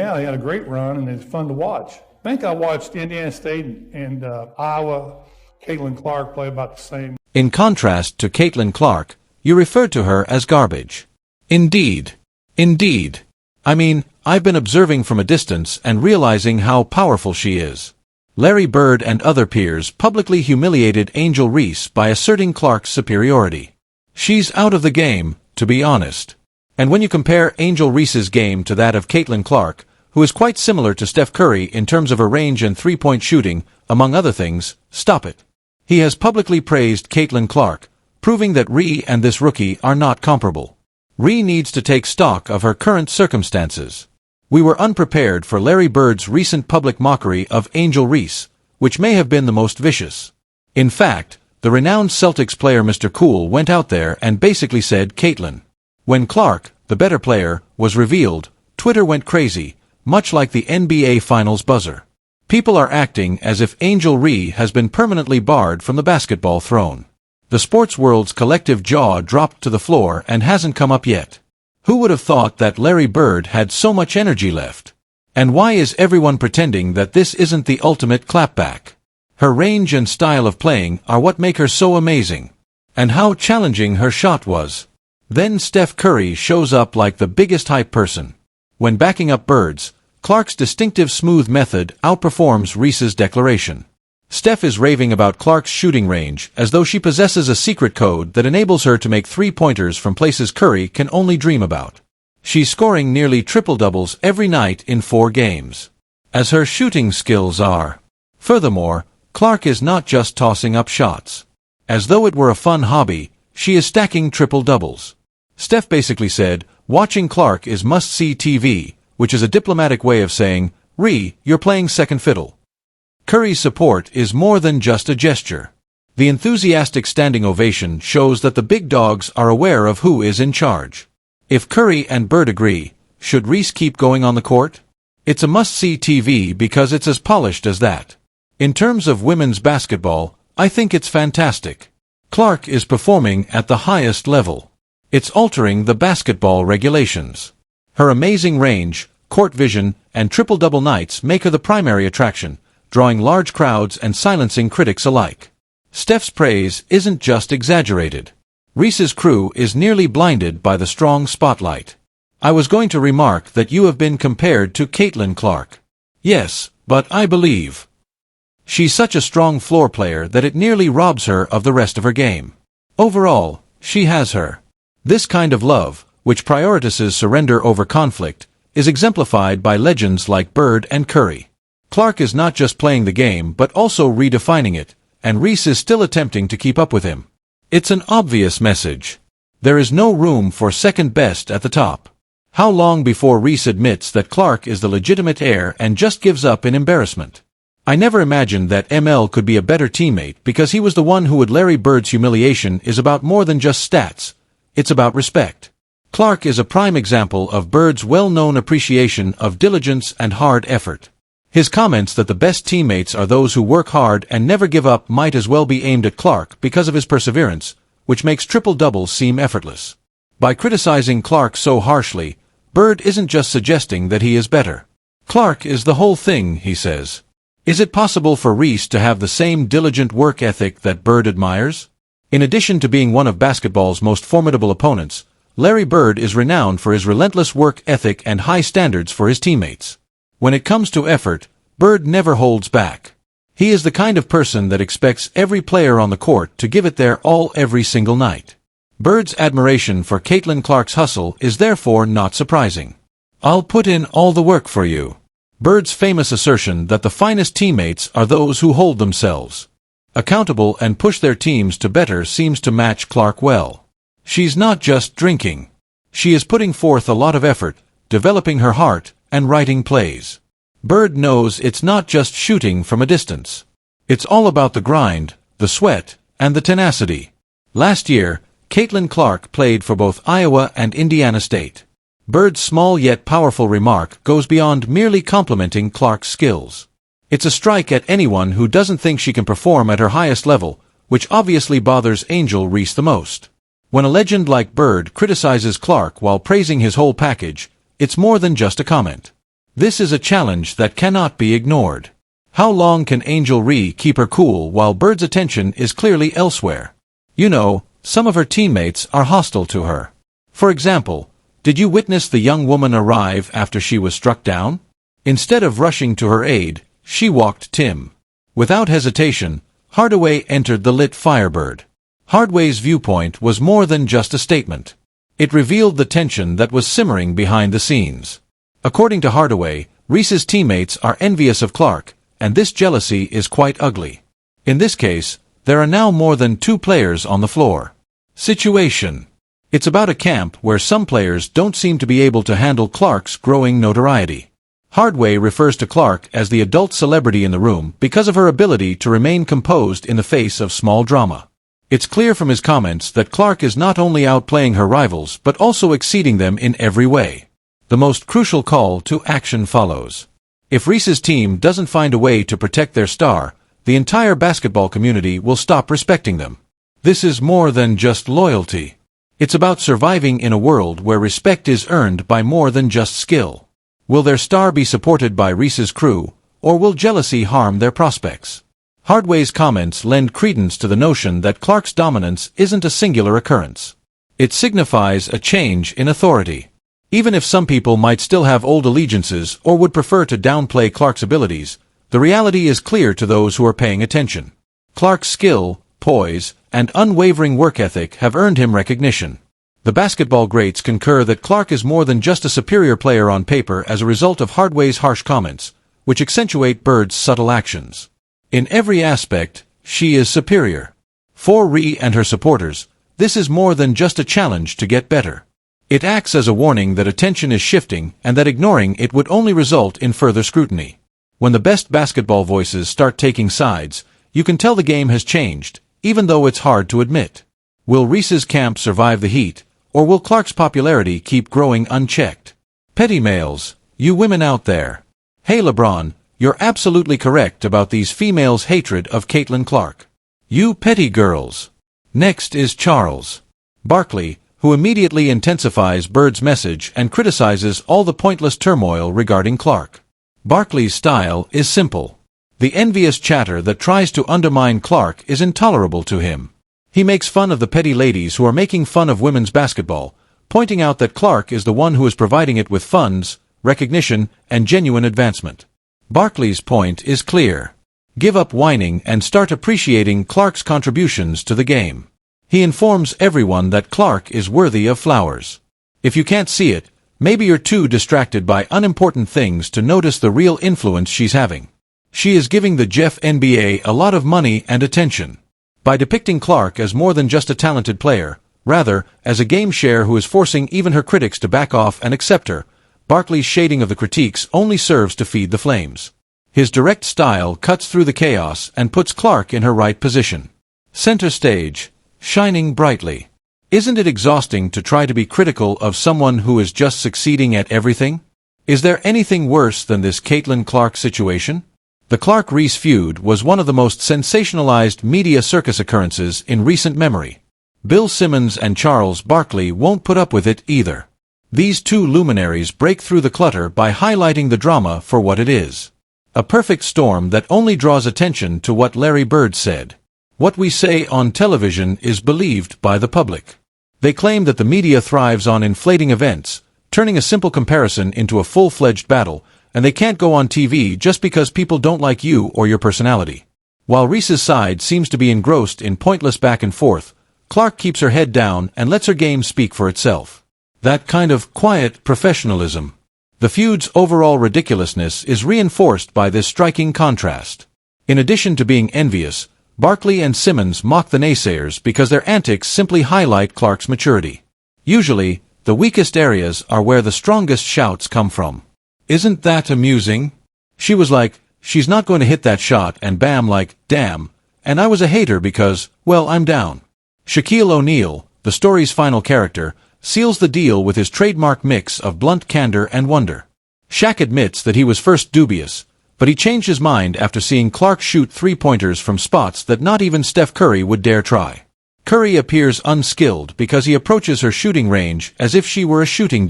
Yeah, they had a great run, and it's fun to watch. I think I watched Indiana State and Iowa. Caitlin Clark play about the same. In contrast to Caitlin Clark, you referred to her as garbage. Indeed. Indeed. I mean, I've been observing from a distance and realizing how powerful she is. Larry Bird and other peers publicly humiliated Angel Reese by asserting Clark's superiority. She's out of the game, to be honest. And when you compare Angel Reese's game to that of Caitlin Clark, who is quite similar to Steph Curry in terms of her range and three-point shooting, among other things, stop it. He has publicly praised Caitlin Clark, proving that Reese and this rookie are not comparable. Reese needs to take stock of her current circumstances. We were unprepared for Larry Bird's recent public mockery of Angel Reese, which may have been the most vicious. In fact, the renowned Celtics player Mr. Cool went out there and basically said Caitlin. When Clark, the better player, was revealed, Twitter went crazy, much like the NBA Finals buzzer. People are acting as if Angel Reese has been permanently barred from the basketball throne. The sports world's collective jaw dropped to the floor and hasn't come up yet. Who would have thought that Larry Bird had so much energy left? And why is everyone pretending that this isn't the ultimate clapback? Her range and style of playing are what make her so amazing. And how challenging her shot was. Then Steph Curry shows up like the biggest hype person. When backing up Bird's, Clark's distinctive smooth method outperforms Reese's declaration. Steph is raving about Clark's shooting range as though she possesses a secret code that enables her to make three-pointers from places Curry can only dream about. She's scoring nearly triple-doubles every night in 4 games. As her shooting skills are. Furthermore, Clark is not just tossing up shots. As though it were a fun hobby, she is stacking triple-doubles. Steph basically said, watching Clark is must-see TV, which is a diplomatic way of saying, Reese, you're playing second fiddle. Curry's support is more than just a gesture. The enthusiastic standing ovation shows that the big dogs are aware of who is in charge. If Curry and Bird agree, should Reese keep going on the court? It's a must-see TV because it's as polished as that. In terms of women's basketball, I think it's fantastic. Clark is performing at the highest level. It's altering the basketball regulations. Her amazing range, court vision, and triple-double nights make her the primary attraction, drawing large crowds and silencing critics alike. Steph's praise isn't just exaggerated. Reese's crew is nearly blinded by the strong spotlight. I was going to remark that you have been compared to Caitlin Clark. Yes, but I believe she's such a strong floor player that it nearly robs her of the rest of her game. Overall, she has her. This kind of love, which prioritizes surrender over conflict, is exemplified by legends like Bird and Curry. Clark is not just playing the game but also redefining it, and Reese is still attempting to keep up with him. It's an obvious message. There is no room for second best at the top. How long before Reese admits that Clark is the legitimate heir and just gives up in embarrassment? I never imagined that ML could be a better teammate because he was the one who would. Larry Bird's humiliation is about more than just stats. It's about respect. Clark is a prime example of Bird's well-known appreciation of diligence and hard effort. His comments that the best teammates are those who work hard and never give up might as well be aimed at Clark because of his perseverance, which makes triple-doubles seem effortless. By criticizing Clark so harshly, Bird isn't just suggesting that he is better. Clark is the whole thing, he says. Is it possible for Reese to have the same diligent work ethic that Bird admires? In addition to being one of basketball's most formidable opponents, Larry Bird is renowned for his relentless work ethic and high standards for his teammates. When it comes to effort, Bird never holds back. He is the kind of person that expects every player on the court to give it their all every single night. Bird's admiration for Caitlin Clark's hustle is therefore not surprising. I'll put in all the work for you. Bird's famous assertion that the finest teammates are those who hold themselves accountable and push their teams to better seems to match Clark well. She's not just drinking. She is putting forth a lot of effort, developing her heart, and writing plays. Bird knows it's not just shooting from a distance. It's all about the grind, the sweat, and the tenacity. Last year, Caitlin Clark played for both Iowa and Indiana State. Bird's small yet powerful remark goes beyond merely complimenting Clark's skills. It's a strike at anyone who doesn't think she can perform at her highest level, which obviously bothers Angel Reese the most. When a legend like Bird criticizes Clark while praising his whole package, it's more than just a comment. This is a challenge that cannot be ignored. How long can Angel Ree keep her cool while Bird's attention is clearly elsewhere? You know, some of her teammates are hostile to her. For example, did you witness the young woman arrive after she was struck down? Instead of rushing to her aid, she walked Tim. Without hesitation, Hardaway entered the lit Firebird. Hardaway's viewpoint was more than just a statement. It revealed the tension that was simmering behind the scenes. According to Hardaway, Reese's teammates are envious of Clark, and this jealousy is quite ugly. In this case, there are now more than 2 players on the floor. Situation. It's about a camp where some players don't seem to be able to handle Clark's growing notoriety. Hardaway refers to Clark as the adult celebrity in the room because of her ability to remain composed in the face of small drama. It's clear from his comments that Clark is not only outplaying her rivals but also exceeding them in every way. The most crucial call to action follows. If Reese's team doesn't find a way to protect their star, the entire basketball community will stop respecting them. This is more than just loyalty. It's about surviving in a world where respect is earned by more than just skill. Will their star be supported by Reese's crew, or will jealousy harm their prospects? Hardaway's comments lend credence to the notion that Clark's dominance isn't a singular occurrence. It signifies a change in authority. Even if some people might still have old allegiances or would prefer to downplay Clark's abilities, the reality is clear to those who are paying attention. Clark's skill, poise, and unwavering work ethic have earned him recognition. The basketball greats concur that Clark is more than just a superior player on paper as a result of Hardaway's harsh comments, which accentuate Bird's subtle actions. In every aspect, she is superior. For Ree and her supporters, this is more than just a challenge to get better. It acts as a warning that attention is shifting and that ignoring it would only result in further scrutiny. When the best basketball voices start taking sides, you can tell the game has changed, even though it's hard to admit. Will Reese's camp survive the heat, or will Clark's popularity keep growing unchecked? Petty males, you women out there. Hey LeBron, you're absolutely correct about these females' hatred of Caitlin Clark. You petty girls. Next is Charles Barkley, who immediately intensifies Bird's message and criticizes all the pointless turmoil regarding Clark. Barkley's style is simple. The envious chatter that tries to undermine Clark is intolerable to him. He makes fun of the petty ladies who are making fun of women's basketball, pointing out that Clark is the one who is providing it with funds, recognition, and genuine advancement. Barkley's point is clear. Give up whining and start appreciating Clark's contributions to the game. He informs everyone that Clark is worthy of flowers. If you can't see it, maybe you're too distracted by unimportant things to notice the real influence she's having. She is giving the WNBA a lot of money and attention. By depicting Clark as more than just a talented player, rather, as a game share who is forcing even her critics to back off and accept her, Barkley's shading of the critiques only serves to feed the flames. His direct style cuts through the chaos and puts Clark in her right position. Center stage. Shining brightly. Isn't it exhausting to try to be critical of someone who is just succeeding at everything? Is there anything worse than this Caitlin Clark situation? The Clark-Reese feud was one of the most sensationalized media circus occurrences in recent memory. Bill Simmons and Charles Barkley won't put up with it either. These two luminaries break through the clutter by highlighting the drama for what it is. A perfect storm that only draws attention to what Larry Bird said. What we say on television is believed by the public. They claim that the media thrives on inflating events, turning a simple comparison into a full-fledged battle, and they can't go on TV just because people don't like you or your personality. While Reese's side seems to be engrossed in pointless back and forth, Clark keeps her head down and lets her game speak for itself. That kind of quiet professionalism. The feud's overall ridiculousness is reinforced by this striking contrast. In addition to being envious, Barkley and Simmons mock the naysayers because their antics simply highlight Clark's maturity. Usually, the weakest areas are where the strongest shouts come from. Isn't that amusing? She was like, she's not going to hit that shot, and Bam like, damn, and I was a hater because, well, I'm down. Shaquille O'Neal, the story's final character, seals the deal with his trademark mix of blunt candor and wonder. Shaq admits that he was first dubious, but he changed his mind after seeing Clark shoot three-pointers from spots that not even Steph Curry would dare try. Curry appears unskilled because he approaches her shooting range as if she were a shooting